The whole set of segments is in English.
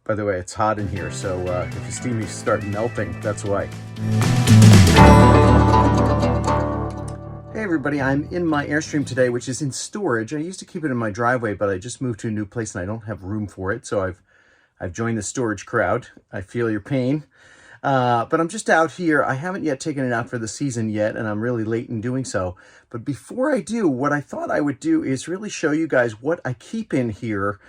By the way, it's hot in here, so if you see me start melting, that's why. Hey everybody, I'm in my Airstream today, which is in storage. I used to keep it in my driveway, but I just moved to a new place and I don't have room for it, so I've joined the storage crowd. I feel your pain. But I'm just out here. I haven't yet taken it out for the season yet, and I'm really late in doing so. But before I do, what I thought I would do is really show you guys what I keep in here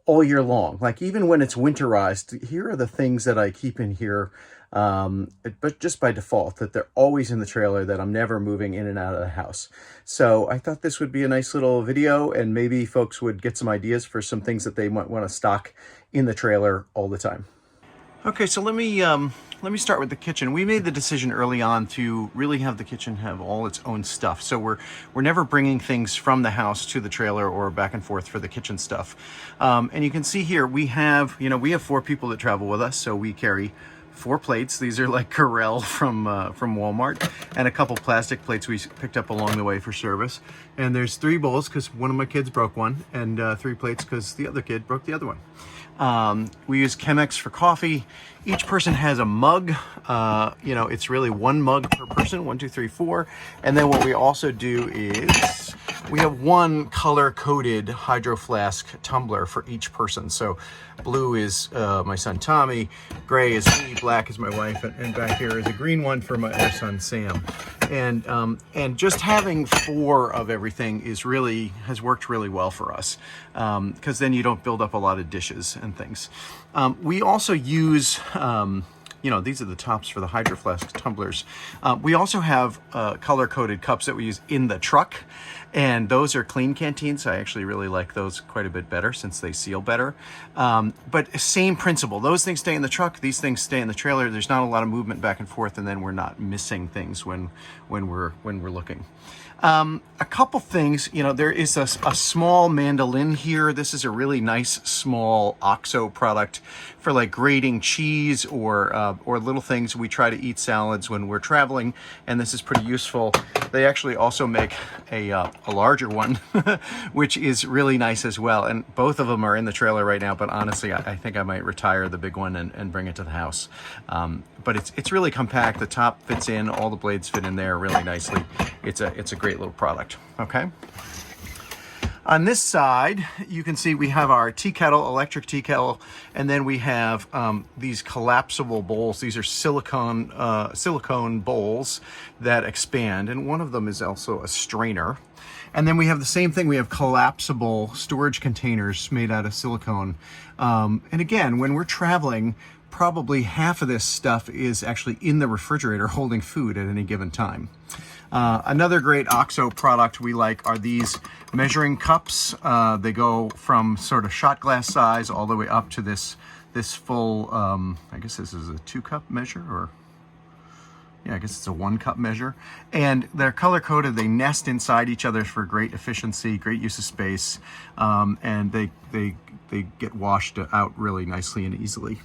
all year long. Like even when it's winterized, here are the things that I keep in here, but just by default, that they're always in the trailer, that I'm never moving in and out of the house. So I thought this would be a nice little video, and maybe folks would get some ideas for some things that they might want to stock in the trailer all the time. Okay, so let me start with the kitchen. We made the decision early on to really have the kitchen have all its own stuff. So we're never bringing things from the house to the trailer or back and forth for the kitchen stuff. And you can see here we have 4 people that travel with us, so we carry 4 plates. These are like Corel from Walmart, and a couple plastic plates we picked up along the way for service. And there's 3 bowls because one of my kids broke one, and 3 plates because the other kid broke the other one. We use Chemex for coffee. Each person has a mug. It's really 1 mug per person, 1, 2, 3, 4. And then what we also do is we have 1 color-coded Hydroflask tumbler for each person. So blue is my son Tommy, gray is me, black is my wife, and back here is a green one for my other son Sam. And just having 4 of everything has worked really well for us, because then you don't build up a lot of dishes and things. We also use these are the tops for the Hydroflask tumblers. We also have color-coded cups that we use in the truck, and those are Kleen Kanteen, so I actually really like those quite a bit better since they seal better. But same principle. Those things stay in the truck, these things stay in the trailer. There's not a lot of movement back and forth, and then we're not missing things when we're looking. A couple things, there is a small mandolin here. This is a really nice small OXO product for like grating cheese or little things. We try to eat salads when we're traveling, and this is pretty useful. They actually also make a larger one, which is really nice as well. And both of them are in the trailer right now, but honestly, I think I might retire the big one and bring it to the house. But it's really compact. The top fits in, all the blades fit in there really nicely. It's a great little product, okay? On this side, you can see we have our tea kettle, electric tea kettle, and then we have these collapsible bowls. These are silicone bowls that expand, and one of them is also a strainer. And then we have the same thing. We have collapsible storage containers made out of silicone. And again, when we're traveling, probably half of this stuff is actually in the refrigerator holding food at any given time. Another great OXO product we like are these measuring cups. They go from sort of shot glass size all the way up to this full, I guess this is a 2-cup measure, or yeah, I guess it's a 1-cup measure. And they're color-coded. They nest inside each other for great efficiency, great use of space, and they get washed out really nicely and easily.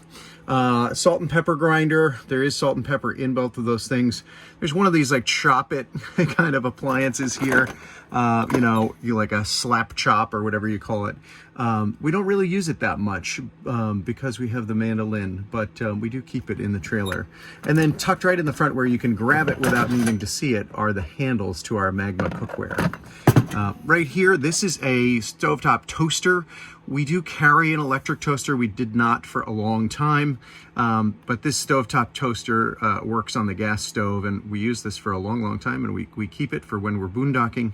Salt and pepper grinder. There is salt and pepper in both of those things. There's one of these like chop it kind of appliances here. You like a slap chop or whatever you call it. We don't really use it that much because we have the Mandolin, but we do keep it in the trailer. And then tucked right in the front where you can grab it without needing to see it are the handles to our Magma cookware. Right here, this is a StoveTop Toaster. We do carry an electric toaster. We did not for a long time, but this StoveTop Toaster works on the gas stove, and we use this for a long time, and we keep it for when we're boondocking.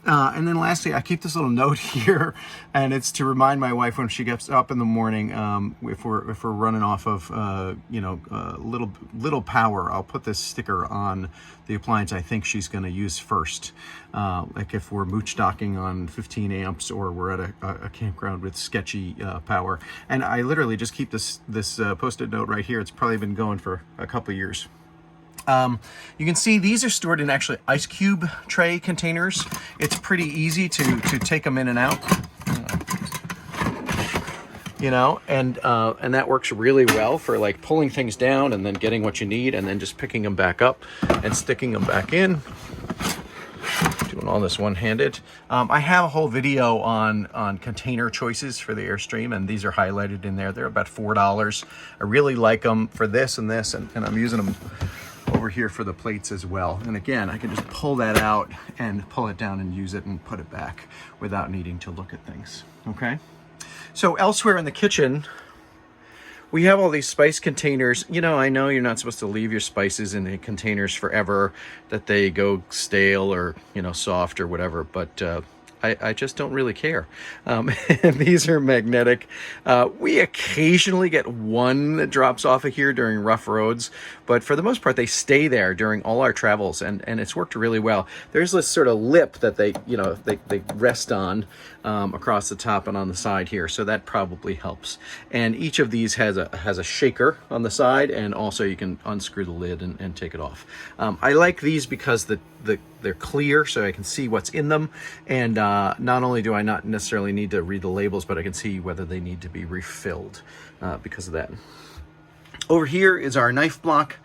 And then lastly, I keep this little note here, and it's to remind my wife when she gets up in the morning, if we're running off of little power, I'll put this sticker on the appliance I think she's going to use first. Like if we're mooch docking on 15 amps or we're at a campground with sketchy power. And I literally just keep this post-it note right here. It's probably been going for a couple of years. You can see these are stored in actually ice cube tray containers. It's pretty easy to take them in and out, and that works really well for like pulling things down and then getting what you need and then just picking them back up and sticking them back in. Do doing all this one-handed. I have a whole video on container choices for the Airstream, and these are highlighted in there. They're about $4. I really like them for this and this, and I'm using them over here for the plates as well. And again, I can just pull that out and pull it down and use it and put it back without needing to look at things, okay? So elsewhere in the kitchen, we have all these spice containers. You know, I know you're not supposed to leave your spices in the containers forever, that they go stale or, you know, soft or whatever, but I just don't really care. And these are magnetic. We occasionally get one that drops off of here during rough roads, but for the most part, they stay there during all our travels, and it's worked really well. There's this sort of lip that they, you know, they rest on across the top and on the side here, so that probably helps. And each of these has a shaker on the side, and also you can unscrew the lid and take it off. I like these because they're clear, so I can see what's in them, and not only do I not necessarily need to read the labels, but I can see whether they need to be refilled because of that. Over here is our knife block.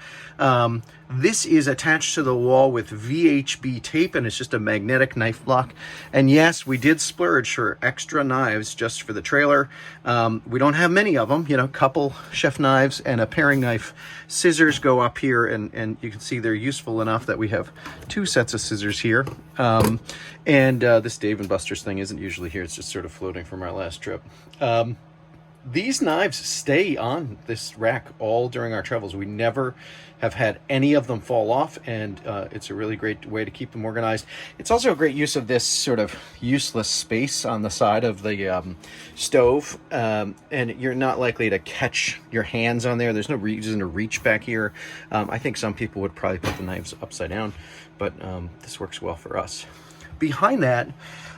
This is attached to the wall with VHB tape, and it's just a magnetic knife block. And yes, we did splurge for extra knives just for the trailer. We don't have many of them, you know, couple chef knives and a paring knife. Scissors go up here, and you can see they're useful enough that we have 2 sets of scissors here. This Dave & Buster's thing isn't usually here. It's just sort of floating from our last trip. These knives stay on this rack all during our travels. We never have had any of them fall off, and it's a really great way to keep them organized. It's also a great use of this sort of useless space on the side of the stove, and you're not likely to catch your hands on there. There's no reason to reach back here. I think some people would probably put the knives upside down, but this works well for us. Behind that,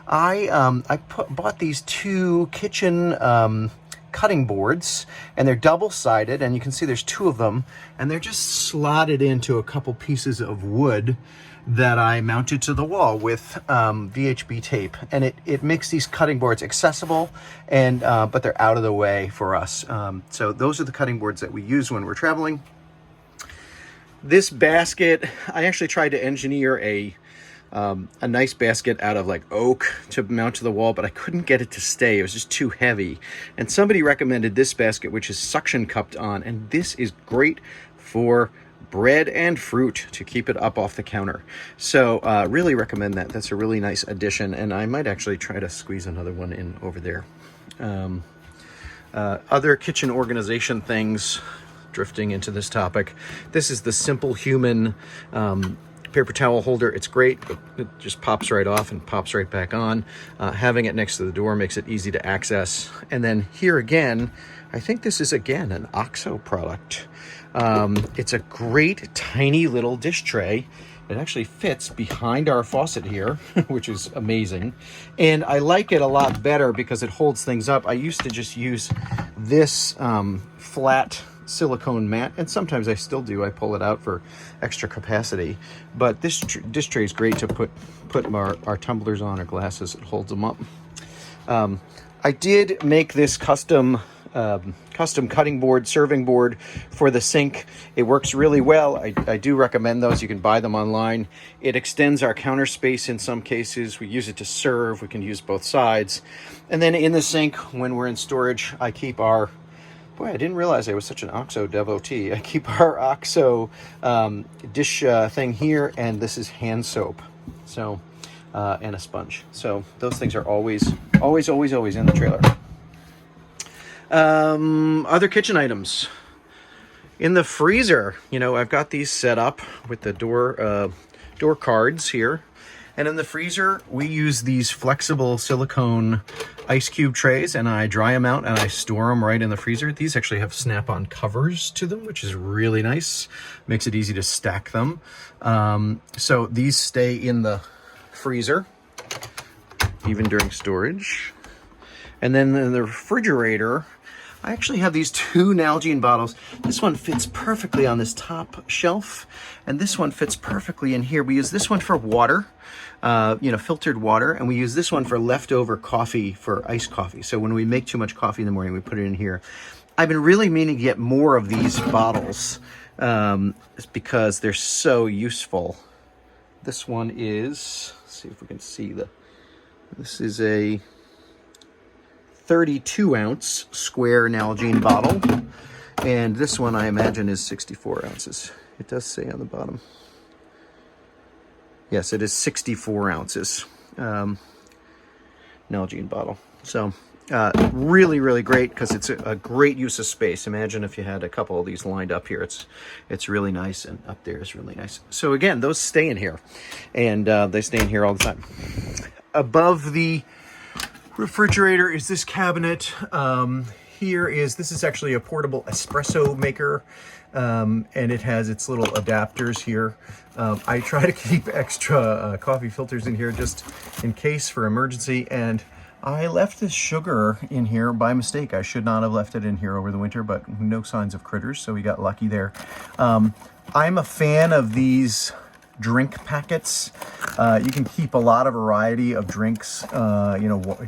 I bought these 2 kitchen cutting boards, and they're double-sided, and you can see there's 2 of them, and they're just slotted into a couple pieces of wood that I mounted to the wall with VHB tape, and it makes these cutting boards accessible, and but they're out of the way for us. So those are the cutting boards that we use when we're traveling. This basket, I actually tried to engineer a nice basket out of like oak to mount to the wall, but I couldn't get it to stay. It was just too heavy. And somebody recommended this basket, which is suction cupped on, and this is great for bread and fruit to keep it up off the counter. So really recommend that. That's a really nice addition, and I might actually try to squeeze another one in over there. Other kitchen organization things, drifting into this topic. This is the Simplehuman paper towel holder. It's great. It just pops right off and pops right back on. Having it next to the door makes it easy to access. And then here again, I think this is again an OXO product. It's a great tiny little dish tray. It actually fits behind our faucet here, which is amazing. And I like it a lot better because it holds things up. I used to just use this flat silicone mat, and sometimes I still do. I pull it out for extra capacity, but this dish tray is great to put our tumblers on or glasses. It holds them up. I did make this custom cutting board, serving board for the sink. It works really well. I do recommend those. You can buy them online. It extends our counter space in some cases. We use it to serve. We can use both sides. And then in the sink, when we're in storage, I keep our Boy, I didn't realize I was such an OXO devotee. I keep our OXO dish thing here, and this is hand soap, so and a sponge. So those things are always in the trailer. Other kitchen items. In the freezer, you know, I've got these set up with the door cards here. And in the freezer, we use these flexible silicone ice cube trays, and I dry them out and I store them right in the freezer. These actually have snap-on covers to them, which is really nice. Makes it easy to stack them. So these stay in the freezer, even during storage. And then in the refrigerator, I actually have these 2 Nalgene bottles. This one fits perfectly on this top shelf, and this one fits perfectly in here. We use this one for water, filtered water, and we use this one for leftover coffee, for iced coffee. So when we make too much coffee in the morning, we put it in here. I've been really meaning to get more of these bottles because they're so useful. This one is Let's see if we can see this is a 32-ounce square Nalgene bottle. And this one, I imagine, is 64 ounces. It does say on the bottom. Yes, it is 64 ounces. Nalgene bottle. So, really, really great because it's a great use of space. Imagine if you had a couple of these lined up here. It's really nice, and up there is really nice. So again, those stay in here, and they stay in here all the time. Above the refrigerator is this cabinet. This is actually a portable espresso maker, and it has its little adapters here. I try to keep extra coffee filters in here just in case for emergency, and I left this sugar in here by mistake. I should not have left it in here over the winter, but no signs of critters, so we got lucky there. I'm a fan of these drink packets. You can keep a lot of variety of drinks,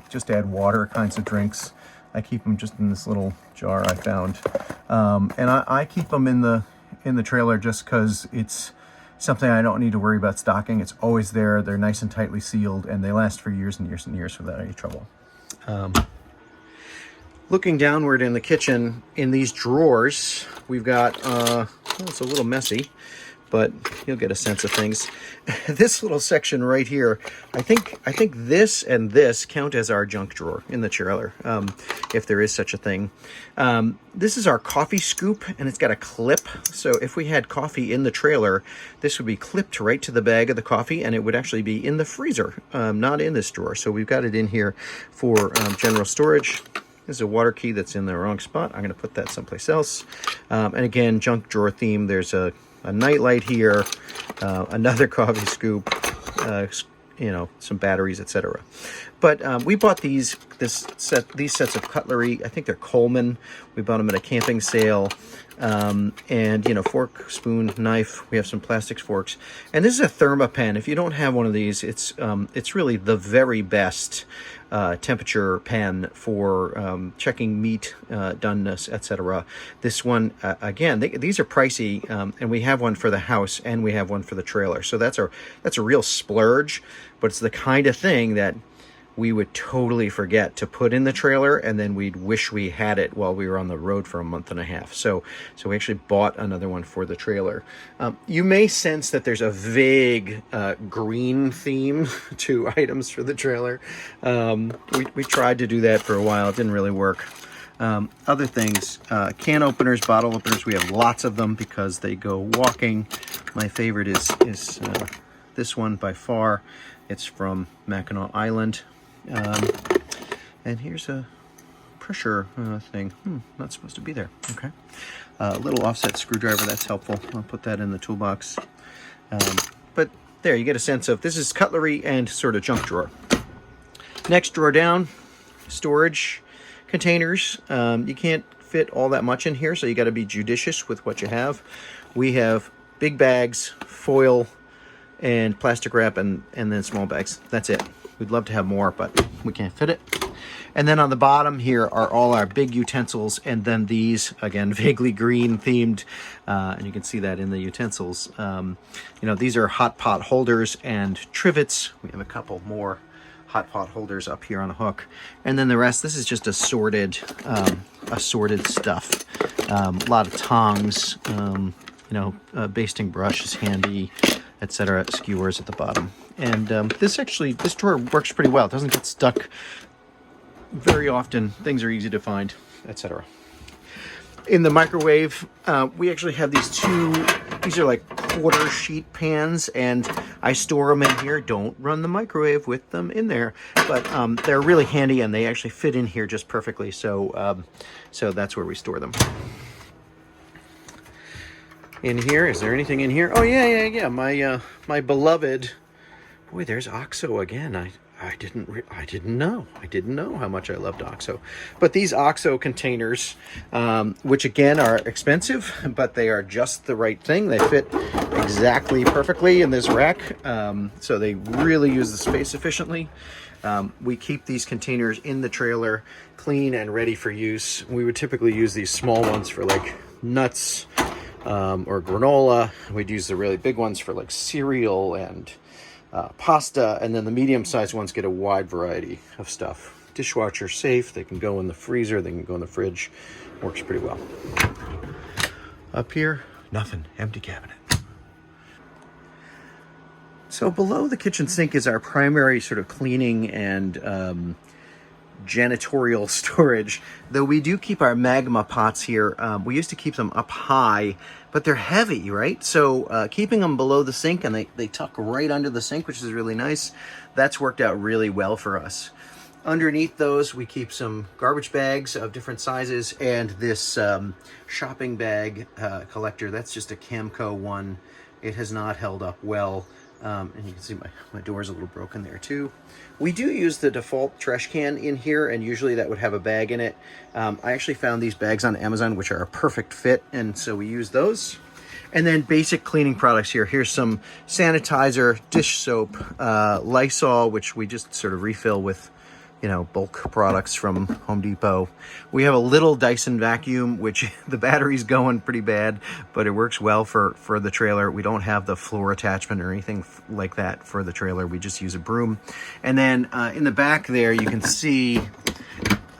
just add water kinds of drinks. I keep them just in this little jar I found. And I keep them in the trailer just because it's something I don't need to worry about stocking. It's always there. They're nice and tightly sealed, and they last for years and years and years without any trouble. Looking downward in the kitchen, in these drawers, we've got, it's a little messy, but you'll get a sense of things. This little section right here, I think this and this count as our junk drawer in the trailer, if there is such a thing. This is our coffee scoop, and it's got a clip. So if we had coffee in the trailer, this would be clipped right to the bag of the coffee, and it would actually be in the freezer, not in this drawer. So we've got it in here for general storage. This is a water key that's in the wrong spot. I'm going to put that someplace else. And again, junk drawer theme. There's a nightlight here, another coffee scoop, some batteries, etc. But we bought these sets of cutlery. I think they're Coleman. We bought them at a camping sale. And fork, spoon, knife. We have some plastics forks, and this is a ThermaPen. If you don't have one of these, it's really the very best temperature pen for checking meat doneness, etc. This one, again, these are pricey, and we have one for the house and we have one for the trailer. So that's a real splurge, but it's the kind of thing that we would totally forget to put in the trailer, and then we'd wish we had it while we were on the road for a month and a half. So we actually bought another one for the trailer. You may sense that there's a vague green theme to items for the trailer. We tried to do that for a while. It didn't really work. Other things, can openers, bottle openers, we have lots of them because they go walking. My favorite is this one by far. It's from Mackinac Island. And here's a pressure thing. Not supposed to be there. Okay. A little offset screwdriver, that's helpful. I'll put that in the toolbox. But there, you get a sense of, this is cutlery and sort of junk drawer. Next drawer down, storage containers. You can't fit all that much in here, so you got to be judicious with what you have. We have big bags, foil, and plastic wrap, and then small bags. That's it. We'd love to have more, but we can't fit it. And then on the bottom here are all our big utensils, and then these, again, vaguely green themed, and you can see that in the utensils. These are hot pot holders and trivets. We have a couple more hot pot holders up here on a hook, and then the rest, this is just assorted stuff. A lot of tongs, basting brush is handy, etc. Skewers at the bottom. And this drawer works pretty well. It doesn't get stuck very often. Things are easy to find, etc. In the microwave, we actually have these are like quarter sheet pans, and I store them in here. Don't run the microwave with them in there, but they're really handy, and they actually fit in here just perfectly. So that's where we store them. In here, is there anything in here? Oh yeah. My beloved. Boy, there's OXO again. I didn't know how much I loved OXO. But these OXO containers, which again are expensive, but they are just the right thing. They fit exactly perfectly in this rack, so they really use the space efficiently. We keep these containers in the trailer, clean and ready for use. We would typically use these small ones for like nuts or granola. We'd use the really big ones for like cereal and pasta, and then the medium-sized ones get a wide variety of stuff. Dishwasher safe, they can go in the freezer, they can go in the fridge. Works pretty well. Up here, nothing, empty cabinet. So below the kitchen sink is our primary sort of cleaning and janitorial storage, though we do keep our magma pots here. We used to keep them up high, but they're heavy, right? So keeping them below the sink, and they tuck right under the sink, which is really nice. That's worked out really well for us. Underneath those, we keep some garbage bags of different sizes, and this shopping bag collector. That's just a Camco one. It has not held up well. And you can see my door's a little broken there too. We do use the default trash can in here, and usually that would have a bag in it. I actually found these bags on Amazon, which are a perfect fit, and so we use those. And then basic cleaning products here. Here's some sanitizer, dish soap, Lysol, which we just sort of refill with, you know, bulk products from Home Depot. We have a little Dyson vacuum, which the battery's going pretty bad, but it works well for the trailer. We don't have the floor attachment or anything like that for the trailer. We just use a broom. And then in the back there, you can see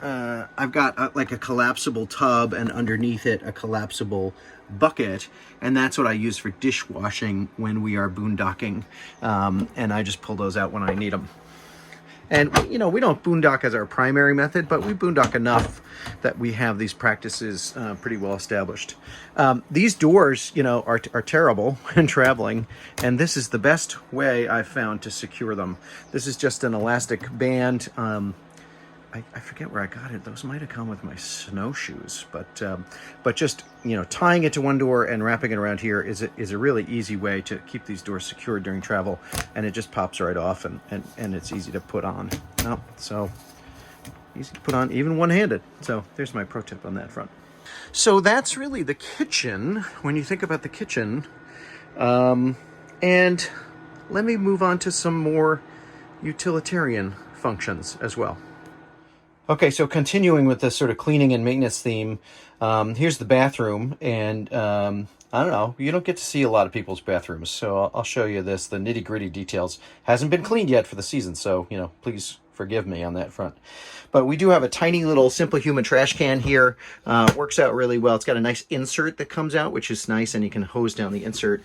I've got like a collapsible tub, and underneath it, a collapsible bucket. And that's what I use for dishwashing when we are boondocking. And I just pull those out when I need them. And, you know, we don't boondock as our primary method, but we boondock enough that we have these practices pretty well established. These doors, you know, are terrible when traveling, and this is the best way I've found to secure them. This is just an elastic band. I forget where I got it. Those might have come with my snowshoes, but just, you know, tying it to one door and wrapping it around here is a really easy way to keep these doors secured during travel, and it just pops right off, and it's easy to put on. Oh, so easy to put on even one-handed. So there's my pro tip on that front. So that's really the kitchen when you think about the kitchen. And let me move on to some more utilitarian functions as well. Okay, so continuing with this sort of cleaning and maintenance theme, here's the bathroom, and I don't know, you don't get to see a lot of people's bathrooms, so I'll show you this, the nitty-gritty details. Hasn't been cleaned yet for the season, so, you know, please forgive me on that front. But we do have a tiny little Simplehuman trash can here. Works out really well. It's got a nice insert that comes out, which is nice, and you can hose down the insert.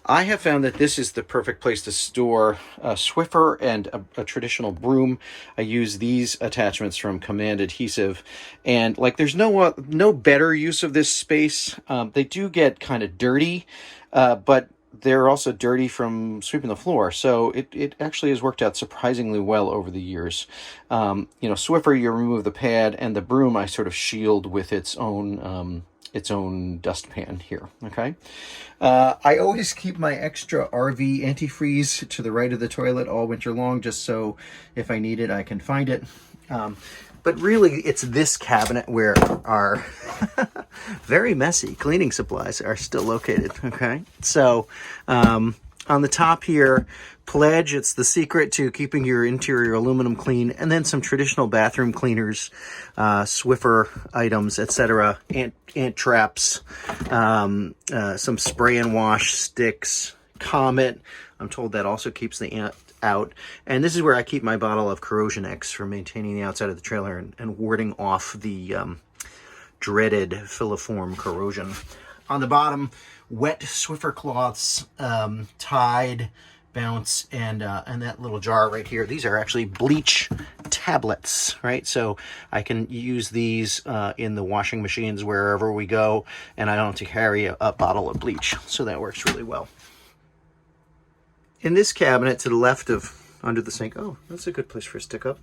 I have found that this is the perfect place to store a Swiffer and a traditional broom. I use these attachments from Command Adhesive, and like there's no better use of this space. They do get kind of dirty, but they're also dirty from sweeping the floor. So it actually has worked out surprisingly well over the years. You know, Swiffer, you remove the pad, and the broom I sort of shield with its own dustpan here, okay? I always keep my extra RV antifreeze to the right of the toilet all winter long, just so if I need it, I can find it. But really, it's this cabinet where our very messy cleaning supplies are still located, okay? So on the top here, Pledge, it's the secret to keeping your interior aluminum clean, and then some traditional bathroom cleaners, Swiffer items, etc., ant traps, some spray and wash sticks, Comet. I'm told that also keeps the ant out. And this is where I keep my bottle of Corrosion X for maintaining the outside of the trailer and warding off the dreaded filiform corrosion. On the bottom, wet Swiffer cloths, Tide, Bounce, and that little jar right here. These are actually bleach tablets, right? So I can use these in the washing machines wherever we go, and I don't have to carry a bottle of bleach. So that works really well. In this cabinet to the left of, under the sink, oh, that's a good place for a stick up.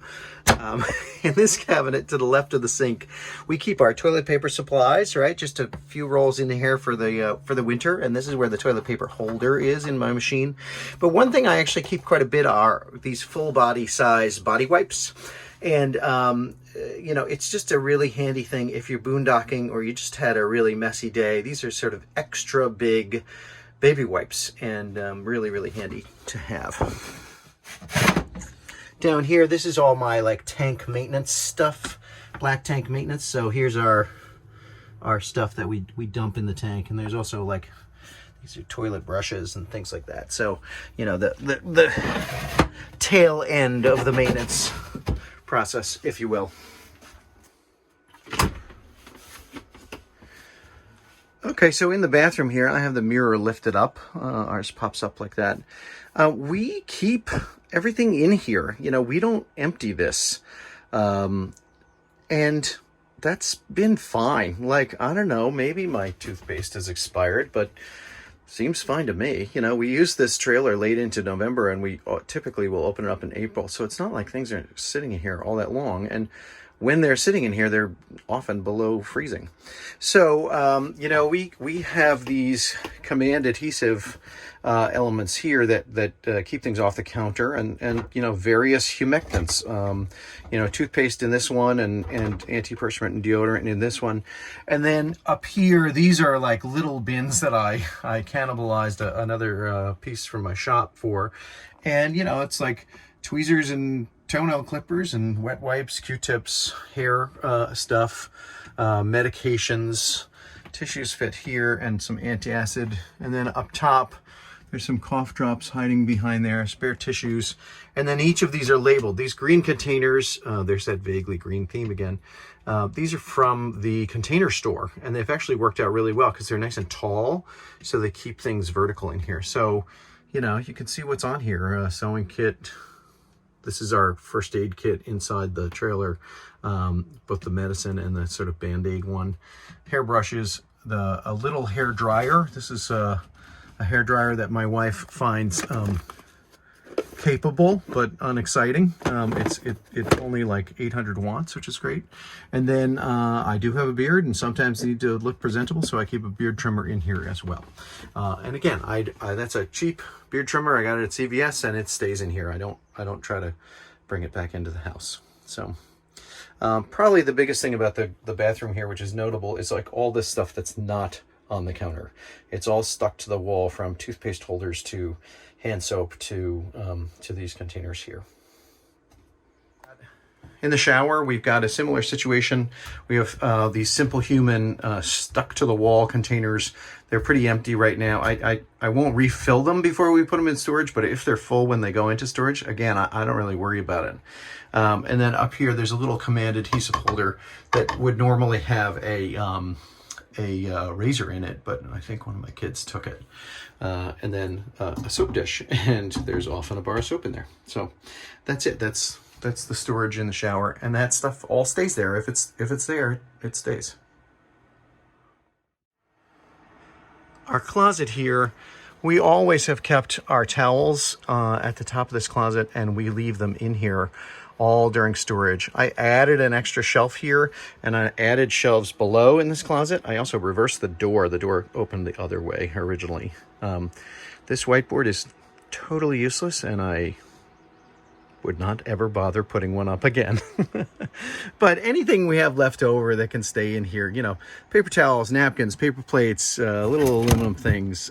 In this cabinet to the left of the sink, we keep our toilet paper supplies, right? Just a few rolls in here for the winter, and this is where the toilet paper holder is in my machine. But one thing I actually keep quite a bit are these full body size body wipes. And, you know, it's just a really handy thing if you're boondocking or you just had a really messy day. These are sort of extra big baby wipes, and really, really handy to have. Down here, this is all my like tank maintenance stuff, black tank maintenance. So here's our stuff that we dump in the tank, and there's also like These are toilet brushes and things like that. So, you know, the tail end of the maintenance process, if you will. Okay, so in the bathroom here, I have the mirror lifted up. Ours pops up like that. We keep everything in here. You know, we don't empty this. And that's been fine. Like, I don't know, maybe my toothpaste has expired, but seems fine to me. You know, we use this trailer late into November, and we typically will open it up in April. So it's not like things are sitting in here all that long. And when they're sitting in here, they're often below freezing. So, you know, we have these command adhesive elements here that keep things off the counter, and you know, various humectants. You know, toothpaste in this one, and antiperspirant and deodorant in this one. And then up here, these are like little bins that I cannibalized another piece from my shop for. And, you know, it's like tweezers and toenail clippers and wet wipes, Q-tips, hair stuff, medications, tissues fit here, and some antacid. And then up top, there's some cough drops hiding behind there, spare tissues. And then each of these are labeled. These green containers, there's that vaguely green theme again. These are from the Container Store, and they've actually worked out really well because they're nice and tall, so they keep things vertical in here. So, you know, you can see what's on here. Sewing kit. This is our first aid kit inside the trailer, both the medicine and the sort of Band-Aid one. Hair brushes, a little hair dryer. This is a hair dryer that my wife finds capable but unexciting. It's only like 800 watts, which is great. And then I do have a beard and sometimes need to look presentable, so I keep a beard trimmer in here as well. And again, that's a cheap beard trimmer. I got it at CVS, and it stays in here. I don't try to bring it back into the house. So probably the biggest thing about the bathroom here, which is notable, is like all this stuff that's not on the counter. It's all stuck to the wall, from toothpaste holders to hand soap to these containers here. In the shower, we've got a similar situation. We have these Simplehuman stuck to the wall containers. They're pretty empty right now. I won't refill them before we put them in storage, but if they're full when they go into storage, again, I don't really worry about it. And then up here, there's a little command adhesive holder that would normally have a razor in it, but I think one of my kids took it. And then a soap dish, and there's often a bar of soap in there. So that's it. That's the storage in the shower, and that stuff all stays there. If it's there, it stays. Our closet here, we always have kept our towels at the top of this closet, and we leave them in here all during storage. I added an extra shelf here, and I added shelves below in this closet. I also reversed the door. The door opened the other way originally. This whiteboard is totally useless, and I would not ever bother putting one up again. But anything we have left over that can stay in here, you know, paper towels, napkins, paper plates, little aluminum things,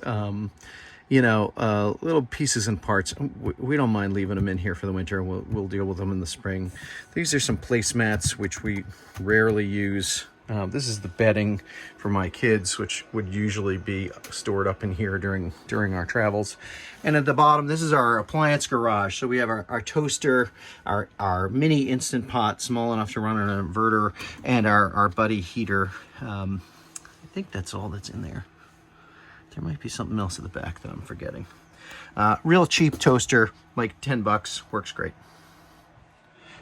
you know, little pieces and parts. We don't mind leaving them in here for the winter. We'll deal with them in the spring. These are some placemats, which we rarely use. This is the bedding for my kids, which would usually be stored up in here during our travels. And at the bottom, this is our appliance garage. So we have our toaster, our mini Instant Pot, small enough to run an inverter, and our Buddy heater. I think that's all that's in there. There might be something else at the back that I'm forgetting. Real cheap toaster, like 10 bucks, works great.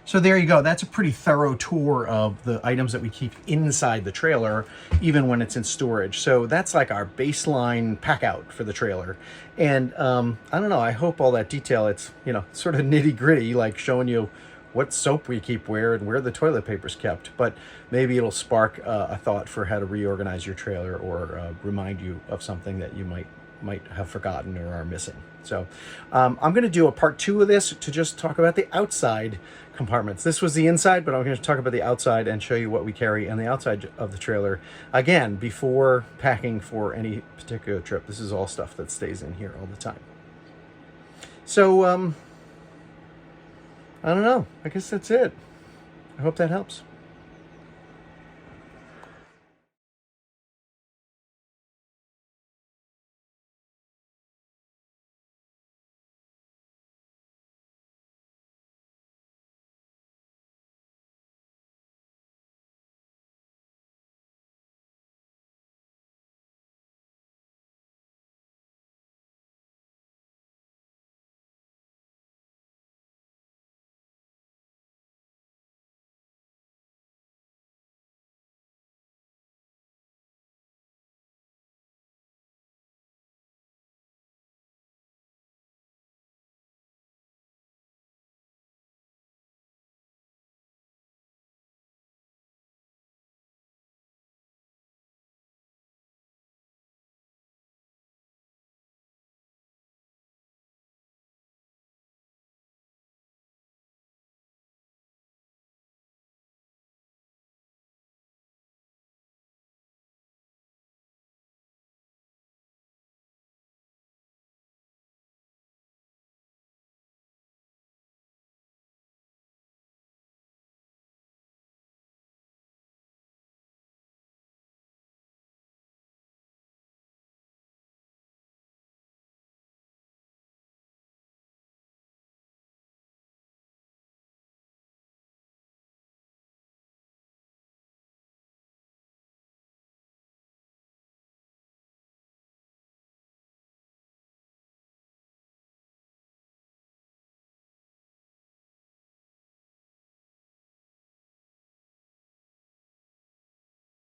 So there you go. That's a pretty thorough tour of the items that we keep inside the trailer, even when it's in storage. So that's like our baseline pack out for the trailer. And I don't know, I hope all that detail, it's, you know, sort of nitty gritty, like showing you what soap we keep where and where the toilet paper's kept. But maybe it'll spark a thought for how to reorganize your trailer, or remind you of something that you might have forgotten or are missing. So I'm going to do a part 2 of this to just talk about the outside compartments. This was the inside, but I'm going to talk about the outside and show you what we carry on the outside of the trailer. Again, before packing for any particular trip. This is all stuff that stays in here all the time. So I don't know. I guess that's it. I hope that helps.